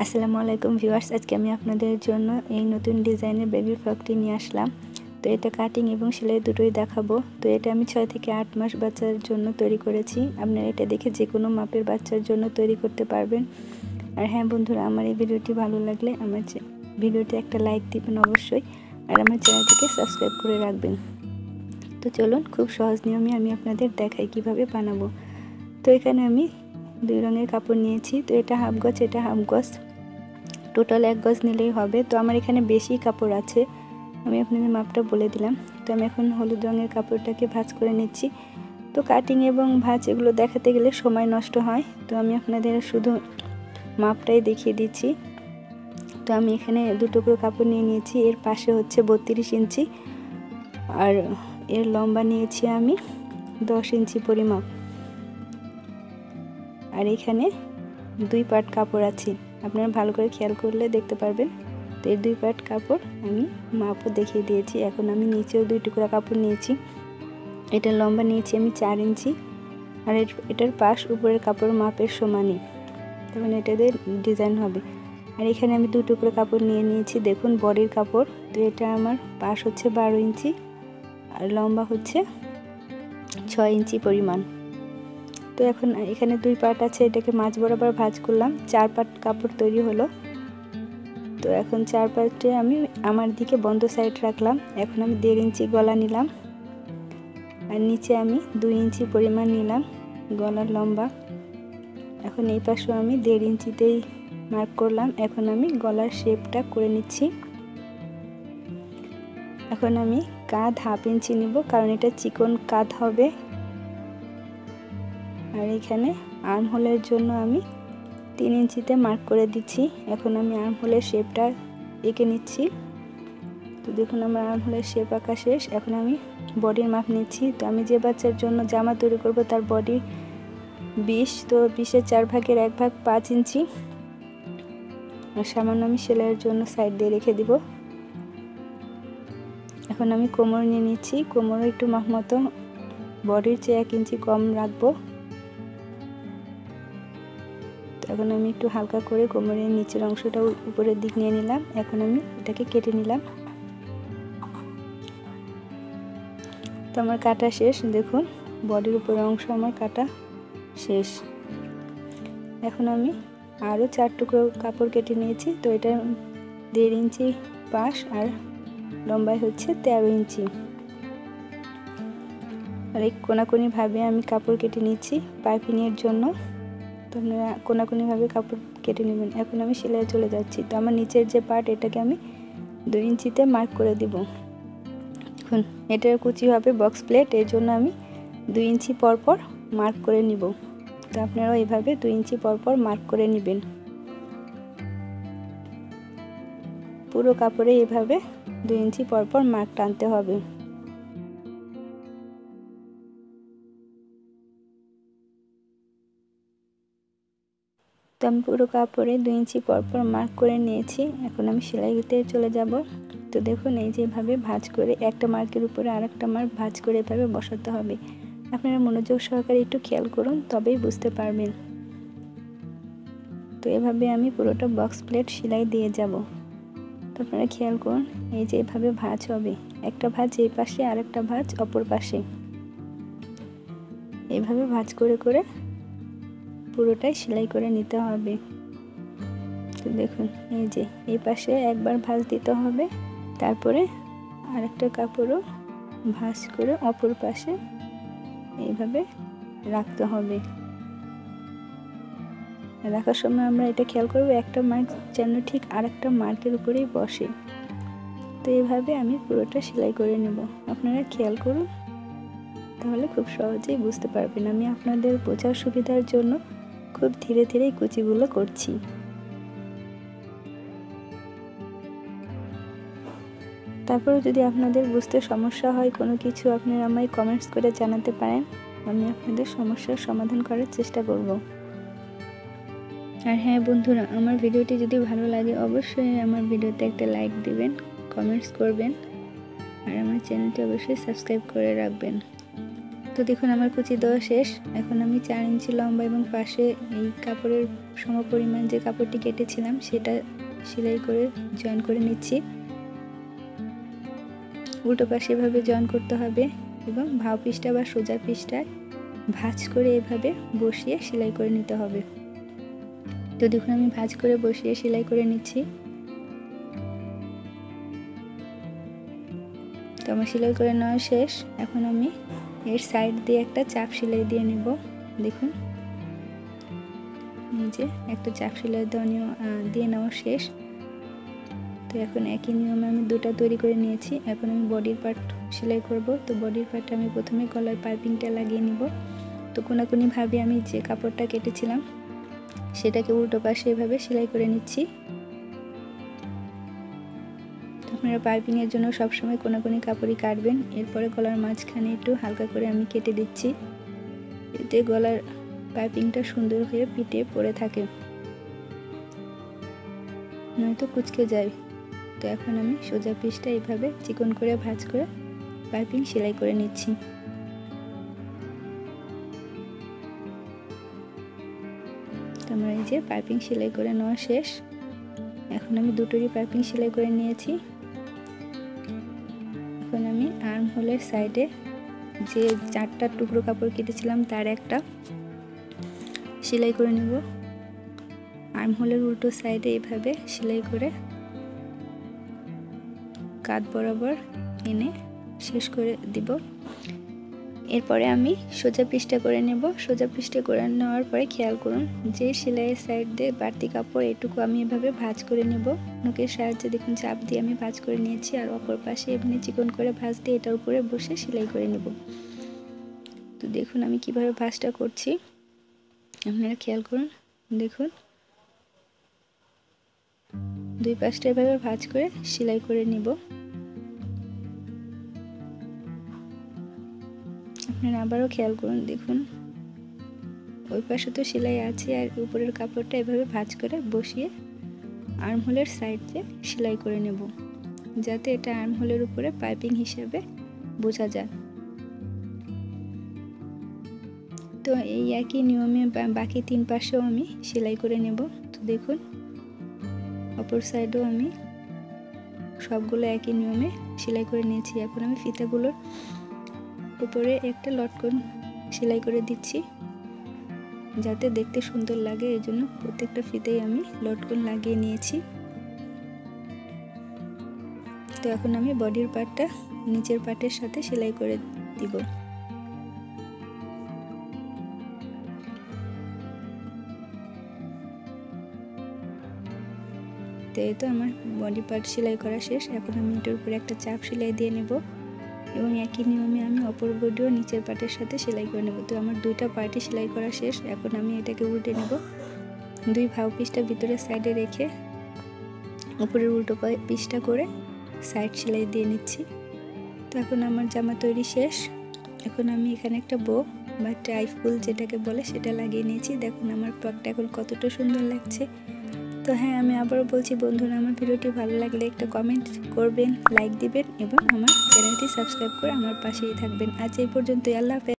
আসসালামু আলাইকুম ভিউয়ার্স, আজকে আমি আপনাদের জন্য এই নতুন ডিজাইনের বেবি ফ্রকটি নিয়ে আসলাম। তো এটা কাটিং এবং সেলাই দুটোই দেখাবো। তো এটা আমি 6 থেকে 8 মাস বাচ্চার জন্য তৈরি করেছি। আপনারা এটা দেখে যে কোনো মাপের বাচ্চার জন্য তৈরি করতে পারবেন। আর হ্যাঁ বন্ধুরা, আমার এই ভিডিওটি ভালো লাগলে আমার ভিডিওতে একটা লাইক দিবেন অবশ্যই, আর আমার চ্যানেলটিকে সাবস্ক্রাইব করে রাখবেন। তো চলুন, খুব সহজ নিয়মে আমি আপনাদের দেখাই কিভাবে বানাবো। তো এখানে আমি 2 রঙের কাপড় নিয়েছি। তো এটা হাফ গজ, এটা হাফ গজ, টোটাল 1 গজ নিলেই হবে। তো আমার এখানে বেশি কাপড় আছে, আমি আপনাদের মাপটা বলে দিলাম। তো আমি এখন হলুদ রঙের কাপড়টাকে ভাঁজ করে নিচ্ছি। তো কাটিং এবং ভাঁজ এগুলো দেখাতে গেলে সময় নষ্ট হয়, তো আমি আপনাদের শুধু মাপটাই দেখিয়ে দিচ্ছি। তো আমি এখানে 2 টুকরো কাপড় নিয়ে নিয়েছি। এর পাশে হচ্ছে 32 ইঞ্চি, আর এর লম্বা নিয়েছি আমি 10 ইঞ্চি পরিমাপ। আর এখানে 2 পাট কাপড় আছে, আপনারা ভালো করে খেয়াল করলে দেখতে পারবেন। তো এই 2 পাট কাপড় আমি মাপও দেখিয়ে দিয়েছি। এখন আমি নিচেও 2 টুকরা কাপড় নিয়েছি। এটার লম্বা নিয়েছি আমি 4 ইঞ্চি, আর এটার পাশ উপরের কাপড় মাপের সমানই, তখন এটাদের ডিজাইন হবে। আর এখানে আমি 2 টুকরা কাপড় নিয়ে নিয়েছি, দেখুন বডির কাপড়। তো এটা আমার পাশ হচ্ছে 12 ইঞ্চি, আর লম্বা হচ্ছে 6 ইঞ্চি পরিমাণ। তো এখন এখানে 2 পাট আছে, এটাকে মাঝ বরাবর ভাঁজ করলাম, 4 পাট কাপড় তৈরি হলো। তো এখন 4 পাটে আমি আমার দিকে বন্ধ সাইড রাখলাম। এখন আমি 1.5 ইঞ্চি গলা নিলাম, আর নিচে আমি 2 ইঞ্চি পরিমাণ নিলাম গলার লম্বা। এখন এই পাশেও আমি 1.5 ইঞ্চিতেই মার্ক করলাম। এখন আমি গলার শেপটা করে নিচ্ছি। এখন আমি কাঁধ হাফ ইঞ্চি নিব, কারণ এটা চিকন কাঁধ হবে। আর এখানে আর্ম হোলের জন্য আমি 3 ইঞ্চিতে মার্ক করে দিচ্ছি। এখন আমি আর্ম হোলের শেপটা এঁকে নিচ্ছি। তো দেখুন আমার আর্ম হোলের শেপ আঁকা শেষ। এখন আমি বডির মাপ নিচ্ছি। তো আমি যে বাচ্চার জন্য জামা তৈরি করব তার বডি 20, তো 20-এর 4 ভাগের 1 ভাগ 5 ইঞ্চি, আর সামান্য আমি সেলাইয়ের জন্য সাইড দিয়ে রেখে দিব। এখন আমি কোমর নিয়ে নিচ্ছি। কোমরও একটু মাপ মতো বডির চেয়ে 1 ইঞ্চি কম রাখবো। এখন আমি একটু হালকা করে কোমরের নিচের অংশটা উপরের দিক নিয়ে নিলাম। এখন আমি এটাকে কেটে নিলাম। তো আমার কাটা শেষ, দেখুন বডির উপরের অংশ আমার কাটা শেষ। এখন আমি আরও 4 টুকরো কাপড় কেটে নিয়েছি। তো এটা 1.5 ইঞ্চি পাশ, আর লম্বায় হচ্ছে 13 ইঞ্চি। আর এই কোনাকুনিভাবে আমি কাপড় কেটে নিচ্ছি পাইপিংয়ের জন্য। তো আপনারা কোনাকুনিভাবে কাপড় কেটে নেবেন। এখন আমি সেলাই চলে যাচ্ছি। তো আমার নিচের যে পার্ট, এটাকে আমি 2 ইঞ্চিতে মার্ক করে দিব। এখন এটার কুচি হবে বক্স প্লেট, এর জন্য আমি 2 ইঞ্চি পর পর মার্ক করে নিব। তো আপনারাও এইভাবে 2 ইঞ্চি পর পর মার্ক করে নেবেন। পুরো কাপড়ে এইভাবে 2 ইঞ্চি পর পর মার্ক টানতে হবে। তো আমি পুরো কাপড়ে 2 ইঞ্চি পর পর মার্ক করে নিয়েছি। এখন আমি সেলাইতে চলে যাব। তো দেখুন এই যেভাবে ভাঁজ করে একটা মার্কের উপরে আরেকটা মার্ক ভাঁজ করে এভাবে বসাতে হবে। আপনারা মনোযোগ সহকারে একটু খেয়াল করুন, তবেই বুঝতে পারবেন। তো এভাবে আমি পুরোটা বক্স প্লেট সেলাই দিয়ে যাব। তো আপনারা খেয়াল করুন, এই যে এভাবে ভাঁজ হবে, একটা ভাঁজ এই পাশে, আরেকটা ভাঁজ অপর পাশে, এইভাবে ভাঁজ করে করে পুরোটাই সেলাই করে নিতে হবে। তো দেখুন এই যে এই পাশে একবার ভাঁজ দিতে হবে, তারপরে আরেকটা কাপড়ও ভাঁজ করে অপর পাশে এইভাবে রাখতে হবে। রাখার সময় আমরা এটা খেয়াল করব, একটা মার্ক যেন ঠিক আরেকটা মার্কের উপরেই বসে। তো এইভাবে আমি পুরোটা সেলাই করে নেব। আপনারা খেয়াল করুন, তাহলে খুব সহজেই বুঝতে পারবেন। আমি আপনাদের বোঝার সুবিধার জন্য খুব ধীরে ধীরে কুচিগুলো করছি। তারপরে যদি আপনাদের বুঝতে সমস্যা হয় কোনো কিছু, আপনারা আমায় কমেন্টস করে জানাতে পারেন। আমি আপনাদের সমস্যার সমাধান করার চেষ্টা করব। আর হ্যাঁ বন্ধুরা, আমার ভিডিওটি যদি ভালো লাগে অবশ্যই আমার ভিডিওতে একটা লাইক দিবেন, কমেন্টস করবেন, আর আমার চ্যানেলটি অবশ্যই সাবস্ক্রাইব করে রাখবেন। তো দেখুন আমার কুচি দেওয়া শেষ। এখন আমি 4 ইঞ্চি লম্বা এবং পাশে এই কাপড়ের সমপরিমাণ যে কাপড়টি কেটেছিলাম সেটা সেলাই করে জয়েন করে নিচ্ছি। উল্টো পাশে এভাবে জয়েন করতে হবে এবং ভাও পিসটা বা সোজা পিসটা ভাঁজ করে এভাবে বসিয়ে সেলাই করে নিতে হবে। তো দেখুন আমি ভাঁজ করে বসিয়ে সেলাই করে নিচ্ছি। তো আমার সেলাই করে নেওয়া শেষ। এখন আমি এর সাইড দিয়ে একটা চাপ সেলাই দিয়ে নেব। দেখুন এই যে একটা চাপ সেলাই দিয়ে নেওয়া শেষ। তো এখন একই নিয়মে আমি দুটো তৈরি করে নিয়েছি। এখন আমি বডির পার্ট সেলাই করব। তো বডির পার্টটা আমি প্রথমে গলার পাইপিংটা লাগিয়ে নিব। তো কোনাকুনিভাবে আমি যে কাপড়টা কেটেছিলাম সেটাকে উল্টো পাশে এভাবে সেলাই করে নিচ্ছি। আপনারা পাইপিংয়ের জন্য সবসময় কোনাকুনি কাপড়ই কাটবেন। এরপরে গলার মাঝখানে একটু হালকা করে আমি কেটে দিচ্ছি, এতে গলার পাইপিংটা সুন্দর হয়ে পিঠে পড়ে থাকে, নয়তো কুঁচকে যায়। তো এখন আমি সোজা পিসটা এইভাবে চিকন করে ভাঁজ করে পাইপিং সেলাই করে নিচ্ছি। তো আমার এই যে পাইপিং সেলাই করে নেওয়া শেষ। এখন আমি দুটোরই পাইপিং সেলাই করে নিয়েছি। এখন আমি আর্ম হোলের সাইডে যে 4টা টুকরো কাপড় কেটেছিলাম তার একটা সেলাই করে নেব। আর্ম হোলের উল্টো সাইডে এভাবে সেলাই করে কাঁধ বরাবর এনে শেষ করে দিব। এরপরে আমি সোজা পিসটা করে নেব। সোজা পিসটা করে নেওয়ার পরে খেয়াল করুন যে সেলাইয়ের সাইড দিয়ে বাড়তি কাপড় এটুকু আমি এভাবে ভাঁজ করে নেব। নোকের সাহায্যে দেখুন চাপ দিয়ে আমি ভাঁজ করে নিয়েছি, আর অপর পাশে এমনি চিকন করে ভাঁজ দিয়ে এটার উপরে বসে সেলাই করে নেব। তো দেখুন আমি কিভাবে ভাঁজটা করছি, আপনারা খেয়াল করুন। দেখুন দুই পাশটা এভাবে ভাঁজ করে সেলাই করে নেব। আপনারা আবারও খেয়াল করুন, দেখুন ওই পাশে তো সেলাই আছে, আর উপরের কাপড়টা এভাবে ভাঁজ করে বসিয়ে আর্মহোলের সাইড দিয়ে সেলাই করে নেব, যাতে এটা আর্মহোলের উপরে পাইপিং হিসেবে বোঝা যায়। তো এই একই নিয়মে বাকি 3 পাশেও আমি সেলাই করে নেব। তো দেখুন অপর সাইডেও আমি সবগুলো একই নিয়মে সেলাই করে নিয়েছি। এখন আমি ফিতাগুলোর উপরে একটা লটকন সেলাই করে দিচ্ছি, যাতে দেখতে সুন্দর লাগে। এই জন্য প্রত্যেকটা ফিতেই আমি লটকন লাগিয়ে নিয়েছি। তো এখন আমি বডির পার্টটা নিচের পার্টের সাথে সেলাই করে দিব। তো এই তো আমার বডি পার্ট সেলাই করা শেষ। এখন আমি এটার উপরে একটা চাপ সেলাই দিয়ে নেব এবং একই নিয়মে আমি অপর বডিও নিচের পার্টের সাথে সেলাই করে নেব। তো আমার দুইটা পার্টই সেলাই করা শেষ। এখন আমি এটাকে উল্টে নেব। দুই ভাও পিসটা ভিতরের সাইডে রেখে উপরের উল্টো পিসটা করে সাইড সেলাই দিয়ে নিচ্ছি। তো এখন আমার জামা তৈরি শেষ। এখন আমি এখানে একটা বো বা টাই ফুল যেটাকে বলে সেটা লাগিয়ে নিয়েছি। দেখুন আমার ফ্রকটা এখন কতটা সুন্দর লাগছে। তো হ্যাঁ, আমি আবারও বলছি বন্ধুরা, আমার ভিডিওটি ভালো লাগলে একটা কমেন্ট করবেন, লাইক দিবেন এবং আমার চ্যানেলটি সাবস্ক্রাইব করে আমার পাশেই থাকবেন। আজ এই পর্যন্তই, আল্লাহ হাফেজ।